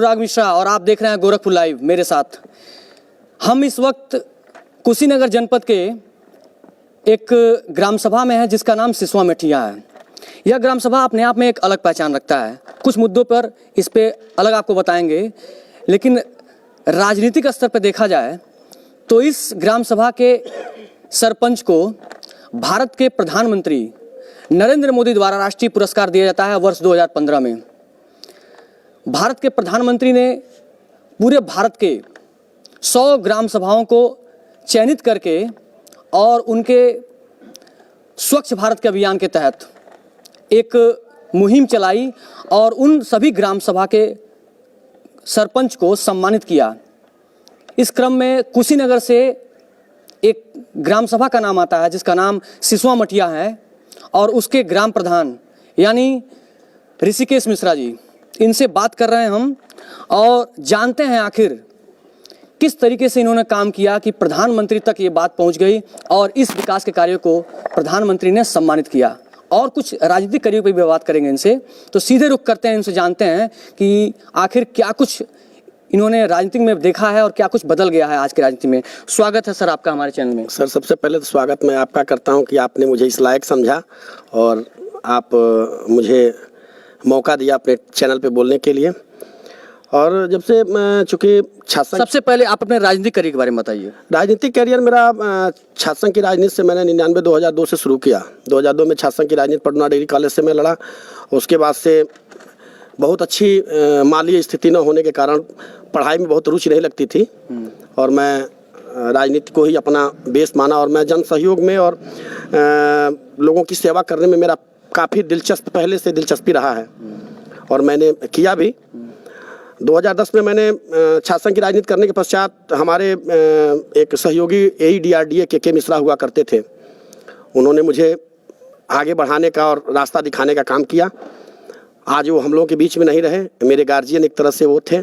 अनुराग मिश्रा और आप देख रहे हैं गोरखपुर लाइव मेरे साथ। हम इस वक्त कुशीनगर जनपद के एक ग्राम सभा में है जिसका नाम सिसवा मठिया है। यह ग्राम सभा अपने आप में एक अलग पहचान रखता है। कुछ मुद्दों पर इस पे अलग आपको बताएंगे, लेकिन राजनीतिक स्तर पर देखा जाए तो इस ग्राम सभा के सरपंच को भारत के प्रधानमंत्री नरेंद्र मोदी द्वारा राष्ट्रीय पुरस्कार दिया जाता है वर्ष 2015 में। भारत के प्रधानमंत्री ने पूरे भारत के 100 ग्राम सभाओं को चयनित करके और उनके स्वच्छ भारत के अभियान के तहत एक मुहिम चलाई और उन सभी ग्राम सभा के सरपंच को सम्मानित किया। इस क्रम में कुशीनगर से एक ग्राम सभा का नाम आता है जिसका नाम सिसवा मठिया है और उसके ग्राम प्रधान यानी ऋषिकेश मिश्रा जी, इनसे बात कर रहे हैं हम और जानते हैं आखिर किस तरीके से इन्होंने काम किया कि प्रधानमंत्री तक ये बात पहुंच गई और इस विकास के कार्यों को प्रधानमंत्री ने सम्मानित किया। और कुछ राजनीतिक कार्यों पर भी बात करेंगे इनसे, तो सीधे रुख करते हैं, इनसे जानते हैं कि आखिर क्या कुछ इन्होंने राजनीति में देखा है और क्या कुछ बदल गया है आज की राजनीति में। स्वागत है सर आपका हमारे चैनल में। सर, सबसे पहले तो स्वागत मैं आपका करता हूं कि आपने मुझे इस लायक समझा और आप मुझे मौका दिया अपने चैनल पे बोलने के लिए। और जब से चूँकि छात्र, सबसे पहले आप अपने राजनीतिक करियर के बारे में बताइए। राजनीतिक करियर मेरा छात्र संघ की राजनीति से मैंने 99-2002 से शुरू किया। 2002 में छात्र संघ की राजनीति पटना डिग्री कॉलेज से मैं लड़ा। उसके बाद से बहुत अच्छी माली स्थिति न होने के कारण पढ़ाई में बहुत रुचि नहीं लगती थी और मैं राजनीति को ही अपना बेस माना और मैं जन सहयोग में और लोगों की सेवा करने में मेरा काफ़ी पहले से दिलचस्पी रहा है और मैंने किया भी। 2010 में मैंने छात्र संघ की राजनीति करने के पश्चात हमारे एक सहयोगी AEDRDA के मिश्रा हुआ करते थे, उन्होंने मुझे आगे बढ़ाने का और रास्ता दिखाने का काम किया। आज वो हम लोगों के बीच में नहीं रहे, मेरे गार्जियन एक तरह से वो थे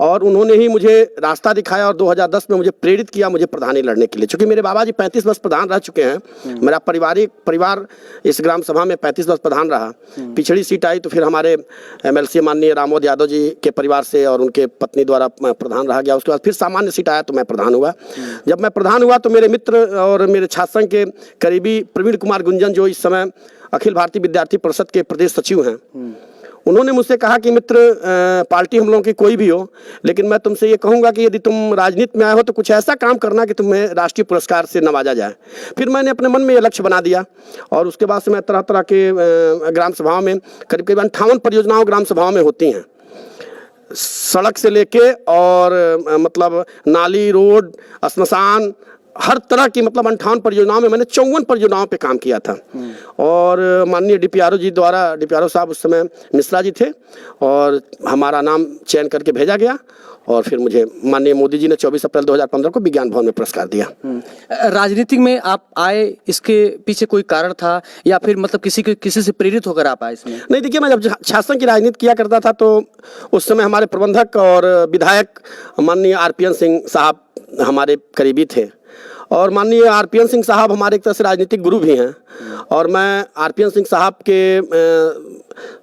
और उन्होंने ही मुझे रास्ता दिखाया और 2010 में मुझे प्रेरित किया मुझे प्रधानी लड़ने के लिए। चूँकि मेरे बाबा जी 35 वर्ष प्रधान रह चुके हैं, मेरा परिवार इस ग्राम सभा में 35 वर्ष प्रधान रहा। पिछड़ी सीट आई तो फिर हमारे MLC माननीय रामोद यादव जी के परिवार से और उनके पत्नी द्वारा प्रधान रहा गया। उसके बाद फिर सामान्य सीट आया तो मैं प्रधान हुआ। जब मैं प्रधान हुआ तो मेरे मित्र और मेरे छात्र संघ के करीबी प्रवीण कुमार गुंजन, जो इस समय अखिल भारतीय विद्यार्थी परिषद के प्रदेश सचिव हैं, उन्होंने मुझसे कहा कि मित्र, पार्टी हम लोगों की कोई भी हो, लेकिन मैं तुमसे ये कहूँगा कि यदि तुम राजनीति में आए हो तो कुछ ऐसा काम करना कि तुम्हें राष्ट्रीय पुरस्कार से नवाजा जाए। फिर मैंने अपने मन में ये लक्ष्य बना दिया और उसके बाद से मैं तरह तरह के ग्राम सभाओं में करीब 58 परियोजनाओं ग्राम सभाओं में होती हैं, सड़क से लेके और मतलब नाली, रोड, श्मशान, हर तरह की मतलब 58 परियोजनाओं में मैंने 54 परियोजनाओं पे काम किया था। और माननीय DPRO जी द्वारा, DPRO साहब उस समय मिश्रा जी थे और हमारा नाम चयन करके भेजा गया और फिर मुझे माननीय मोदी जी ने 24 अप्रैल 2015 को विज्ञान भवन में पुरस्कार दिया। राजनीति में आप आए, इसके पीछे कोई कारण था या फिर मतलब किसी से प्रेरित होकर आप आए इसमें? नहीं, देखिए, मैं जब छात्र संघ की राजनीति किया करता था तो उस समय हमारे प्रबंधक और विधायक माननीय RPN सिंह साहब हमारे करीबी थे और माननीय RPN सिंह साहब हमारे एक तरह से राजनीतिक गुरु भी हैं और मैं RPN सिंह साहब के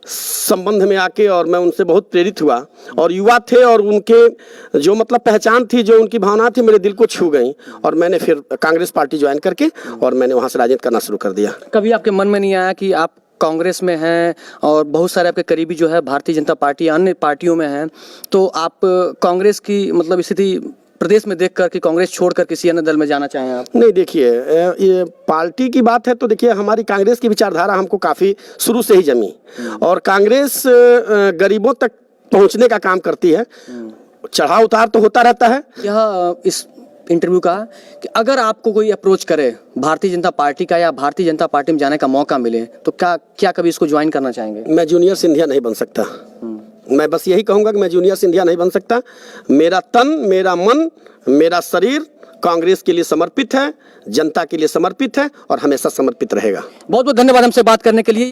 संबंध में आके और मैं उनसे बहुत प्रेरित हुआ और युवा थे और उनके जो मतलब पहचान थी, जो उनकी भावना थी, मेरे दिल को छू गई और मैंने फिर कांग्रेस पार्टी ज्वाइन करके और मैंने वहाँ से राजनीति करना शुरू कर दिया। कभी आपके मन में नहीं आया कि आप कांग्रेस में हैं और बहुत सारे आपके करीबी जो है भारतीय जनता पार्टी अन्य पार्टियों में हैं, तो आप कांग्रेस की मतलब स्थिति प्रदेश में देखकर कि कांग्रेस छोड़कर किसी अन्य दल में जाना चाहें आप? नहीं, देखिए, ये पार्टी की बात है तो देखिए हमारी कांग्रेस की विचारधारा हमको काफ़ी शुरू से ही जमी और कांग्रेस गरीबों तक पहुंचने का काम करती है। चढ़ाव उतार तो होता रहता है। यह इस इंटरव्यू का कि अगर आपको कोई अप्रोच करे भारतीय जनता पार्टी का या भारतीय जनता पार्टी में जाने का मौका मिले तो क्या कभी इसको ज्वाइन करना चाहेंगे? मैं जूनियर सिंधिया नहीं बन सकता। मैं बस यही कहूँगा कि मैं जूनियर सिंधिया नहीं बन सकता। मेरा तन, मेरा मन, मेरा शरीर कांग्रेस के लिए समर्पित है, जनता के लिए समर्पित है और हमेशा समर्पित रहेगा। बहुत बहुत धन्यवाद हमसे बात करने के लिए।